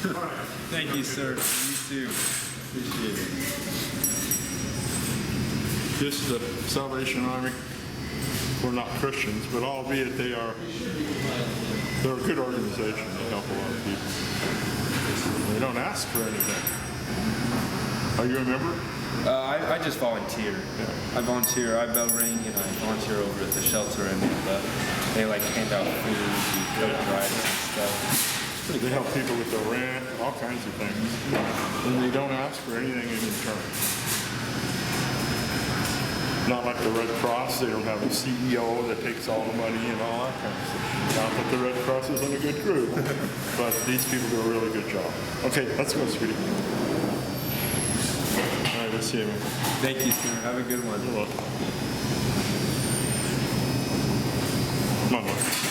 Thank you, sir. You too. Appreciate it. This is the Salvation Army. We're not Christians, but albeit they're a good organization. They help a lot of people. They don't ask for anything. Are you a member? I just volunteer. Yeah. I volunteer. I bell ring and I volunteer over at the shelter, and they like hand out food, do coat drives and stuff. They help people with their rent, all kinds of things. And they don't ask for anything in return. Not like the Red Cross, they don't have a CEO that takes all the money and all that kind of stuff. Not that the Red Cross isn't a good group, but these people do a really good job. Okay, let's go, sweetie. All right, let's see you. Thank you, sir. Have a good one. You're welcome. Come on, look.